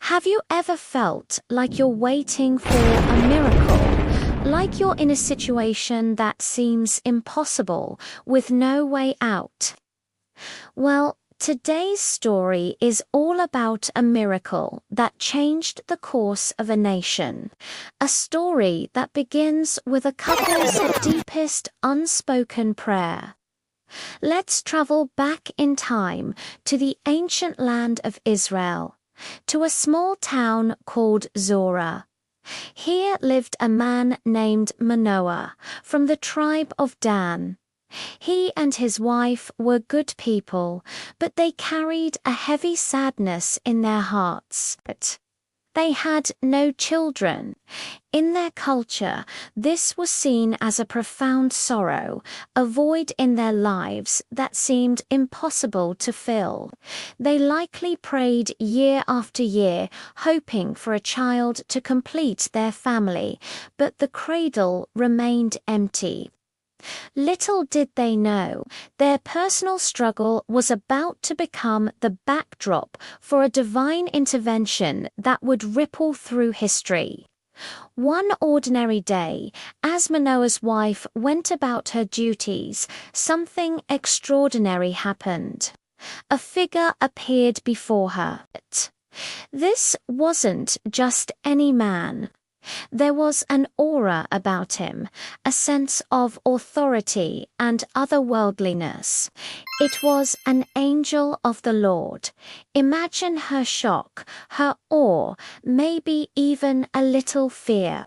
Have you ever felt like you're waiting for a miracle? Like you're in a situation that seems impossible, with no way out? Well, today's story is all about a miracle that changed the course of a nation. A story that begins with a couple's deepest unspoken prayer. Let's travel back in time to the ancient land of Israel, to a small town called Zorah. Here lived a man named Manoah from the tribe of Dan. He and his wife were good people, but they carried a heavy sadness in their hearts. They had no children. In their culture, this was seen as a profound sorrow, a void in their lives that seemed impossible to fill. They likely prayed year after year, hoping for a child to complete their family, but the cradle remained empty. Little did they know, their personal struggle was about to become the backdrop for a divine intervention that would ripple through history. One ordinary day, as Manoah's wife went about her duties, something extraordinary happened. A figure appeared before her. This wasn't just any man. There was an aura about him, a sense of authority and otherworldliness. It was an angel of the Lord. Imagine her shock, her awe, maybe even a little fear.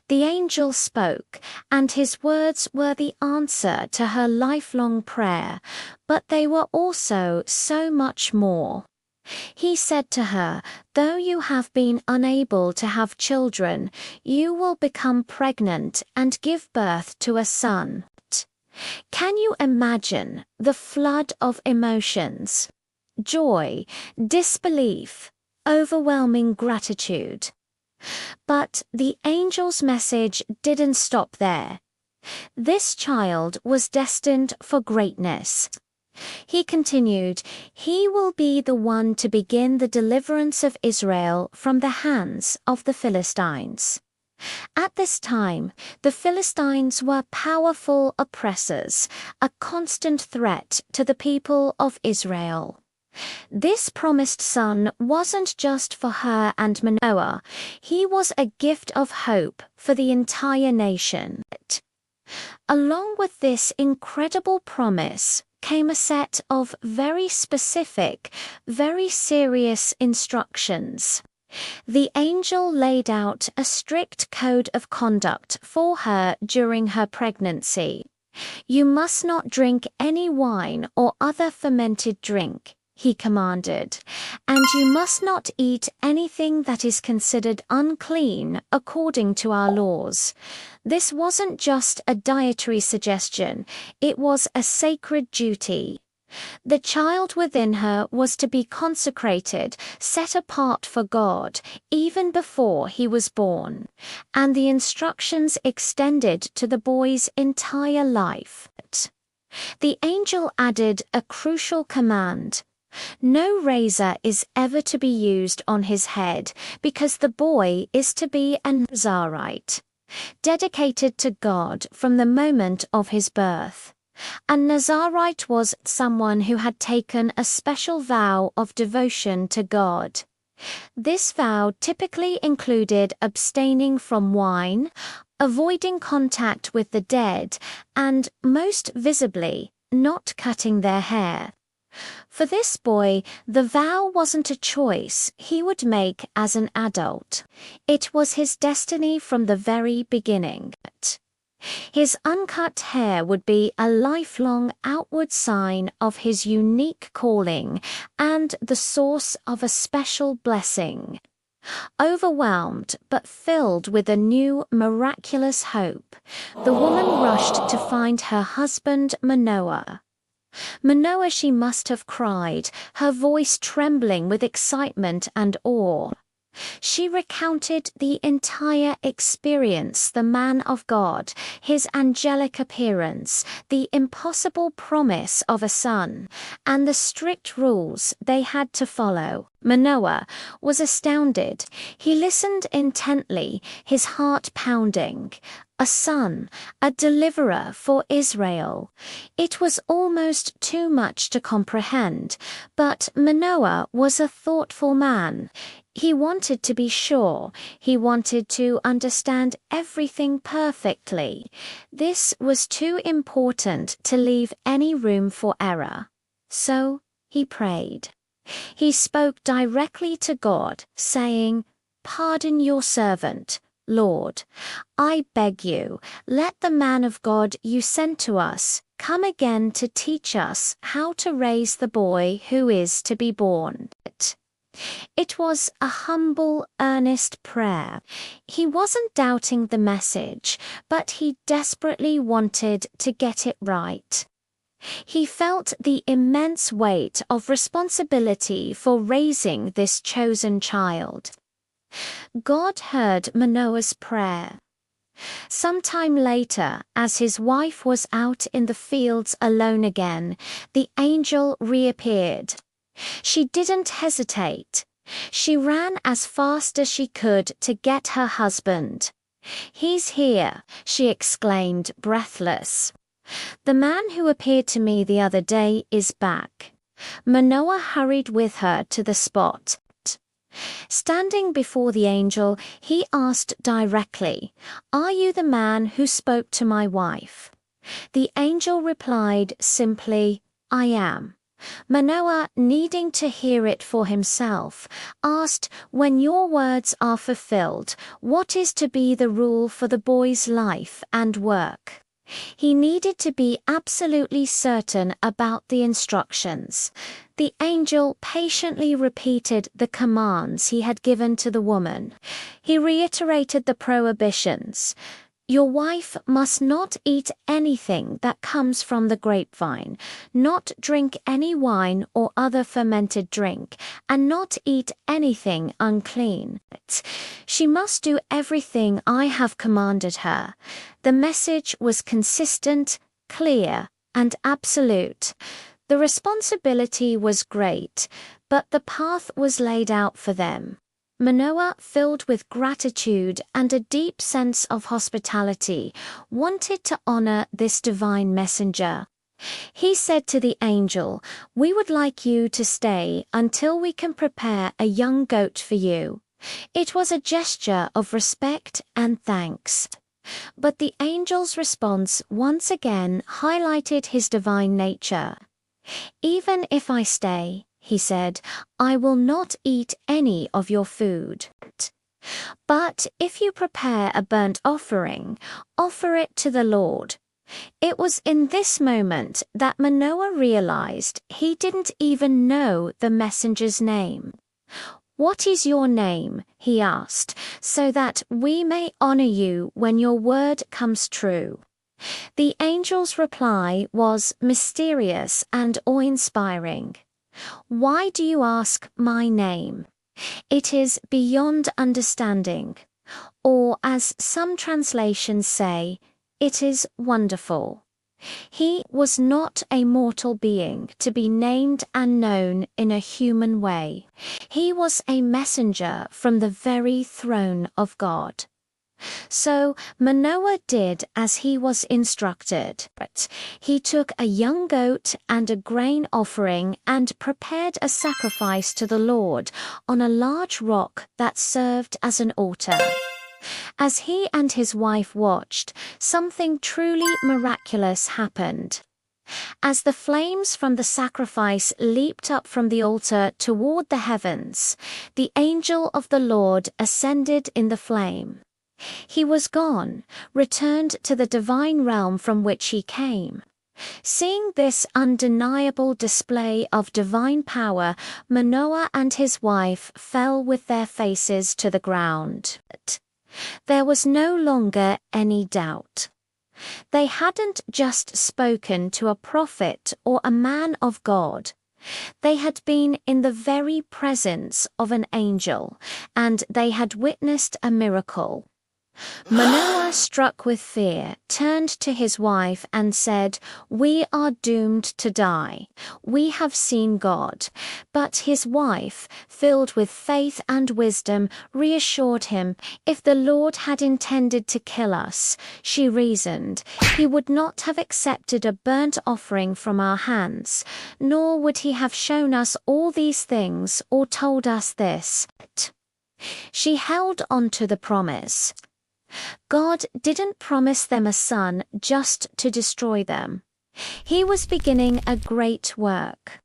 The angel spoke, and his words were the answer to her lifelong prayer, but they were also so much more. He said to her, "Though you have been unable to have children, you will become pregnant and give birth to a son." Can you imagine the flood of emotions? Joy, disbelief, overwhelming gratitude. But the angel's message didn't stop there. This child was destined for greatness. He continued, "He will be the one to begin the deliverance of Israel from the hands of the Philistines." At this time, the Philistines were powerful oppressors, a constant threat to the people of Israel. This promised son wasn't just for her and Manoah, he was a gift of hope for the entire nation. Along with this incredible promise came a set of very specific, very serious instructions. The angel laid out a strict code of conduct for her during her pregnancy. "You must not drink any wine or other fermented drink," he commanded, "and you must not eat anything that is considered unclean according to our laws." This wasn't just a dietary suggestion, it was a sacred duty. The child within her was to be consecrated, set apart for God, even before he was born, and the instructions extended to the boy's entire life. The angel added a crucial command. No razor is ever to be used on his head, because the boy is to be a Nazarite, dedicated to God from the moment of his birth. A Nazarite was someone who had taken a special vow of devotion to God. This vow typically included abstaining from wine, avoiding contact with the dead, and, most visibly, not cutting their hair. For this boy, the vow wasn't a choice he would make as an adult. It was his destiny from the very beginning. His uncut hair would be a lifelong outward sign of his unique calling and the source of a special blessing. Overwhelmed but filled with a new miraculous hope, the woman rushed to find her husband Manoah. Manoah, she must have cried, her voice trembling with excitement and awe. She recounted the entire experience, the man of God, his angelic appearance, the impossible promise of a son, and the strict rules they had to follow. Manoah was astounded. He listened intently, his heart pounding. A son, a deliverer for Israel. It was almost too much to comprehend, but Manoah was a thoughtful man. He wanted to be sure. He wanted to understand everything perfectly. This was too important to leave any room for error. So he prayed. He spoke directly to God, saying, "Pardon your servant, Lord. I beg you, let the man of God you sent to us come again to teach us how to raise the boy who is to be born." It was a humble, earnest prayer. He wasn't doubting the message, but he desperately wanted to get it right. He felt the immense weight of responsibility for raising this chosen child. God heard Manoah's prayer. Sometime later, as his wife was out in the fields alone again, the angel reappeared. She didn't hesitate. She ran as fast as she could to get her husband. "He's here," she exclaimed, breathless. "The man who appeared to me the other day is back." Manoah hurried with her to the spot. Standing before the angel, he asked directly, "Are you the man who spoke to my wife?" The angel replied simply, "I am." Manoah, needing to hear it for himself, asked, "When your words are fulfilled, what is to be the rule for the boy's life and work?" He needed to be absolutely certain about the instructions. The angel patiently repeated the commands he had given to the woman. He reiterated the prohibitions. "Your wife must not eat anything that comes from the grapevine, not drink any wine or other fermented drink, and not eat anything unclean. She must do everything I have commanded her." The message was consistent, clear, and absolute. The responsibility was great, but the path was laid out for them. Manoah, filled with gratitude and a deep sense of hospitality, wanted to honor this divine messenger. He said to the angel, "We would like you to stay until we can prepare a young goat for you." It was a gesture of respect and thanks. But the angel's response once again highlighted his divine nature. "Even if I stay," he said, "I will not eat any of your food. But if you prepare a burnt offering, offer it to the Lord." It was in this moment that Manoah realized he didn't even know the messenger's name. "What is your name?" he asked, "so that we may honor you when your word comes true." The angel's reply was mysterious and awe-inspiring. "Why do you ask my name? It is beyond understanding." Or, as some translations say, "It is wonderful." He was not a mortal being to be named and known in a human way. He was a messenger from the very throne of God. So Manoah did as he was instructed. He took a young goat and a grain offering and prepared a sacrifice to the Lord on a large rock that served as an altar. As he and his wife watched, something truly miraculous happened. As the flames from the sacrifice leaped up from the altar toward the heavens, the angel of the Lord ascended in the flame. He was gone, returned to the divine realm from which he came. Seeing this undeniable display of divine power, Manoah and his wife fell with their faces to the ground. There was no longer any doubt. They hadn't just spoken to a prophet or a man of God. They had been in the very presence of an angel, and they had witnessed a miracle. Manoah, struck with fear, turned to his wife and said, "We are doomed to die. We have seen God." But his wife, filled with faith and wisdom, reassured him, "If the Lord had intended to kill us," she reasoned, "he would not have accepted a burnt offering from our hands, nor would he have shown us all these things or told us this." She held on to the promise. God didn't promise them a son just to destroy them. He was beginning a great work.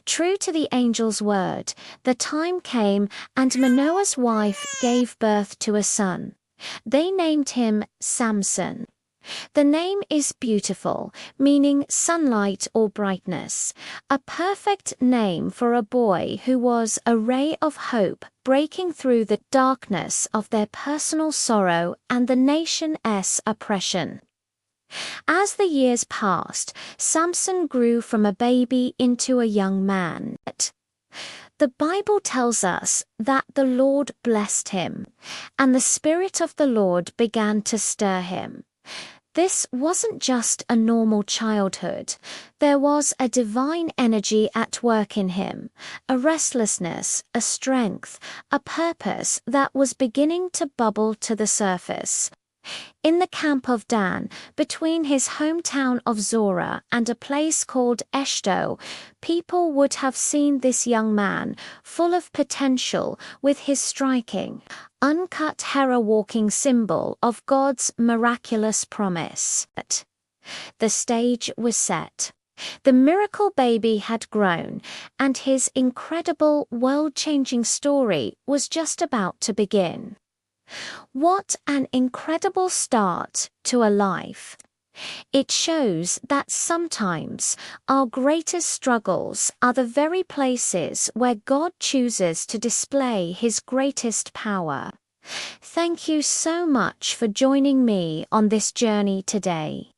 True to the angel's word, the time came and Manoah's wife gave birth to a son. They named him Samson. The name is beautiful, meaning sunlight or brightness, a perfect name for a boy who was a ray of hope breaking through the darkness of their personal sorrow and the nation's oppression. As the years passed, Samson grew from a baby into a young man. The Bible tells us that the Lord blessed him, and the Spirit of the Lord began to stir him. This wasn't just a normal childhood. There was a divine energy at work in him, a restlessness, a strength, a purpose that was beginning to bubble to the surface. In the camp of Dan, between his hometown of Zorah and a place called Eshto, people would have seen this young man, full of potential, with his striking, uncut hera-walking symbol of God's miraculous promise. The stage was set. The miracle baby had grown, and his incredible, world-changing story was just about to begin. What an incredible start to a life! It shows that sometimes our greatest struggles are the very places where God chooses to display His greatest power. Thank you so much for joining me on this journey today.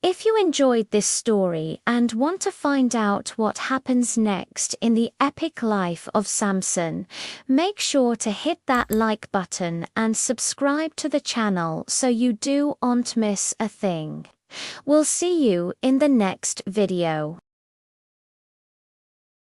If you enjoyed this story and want to find out what happens next in the epic life of Samson, make sure to hit that like button and subscribe to the channel so you don't miss a thing. We'll see you in the next video.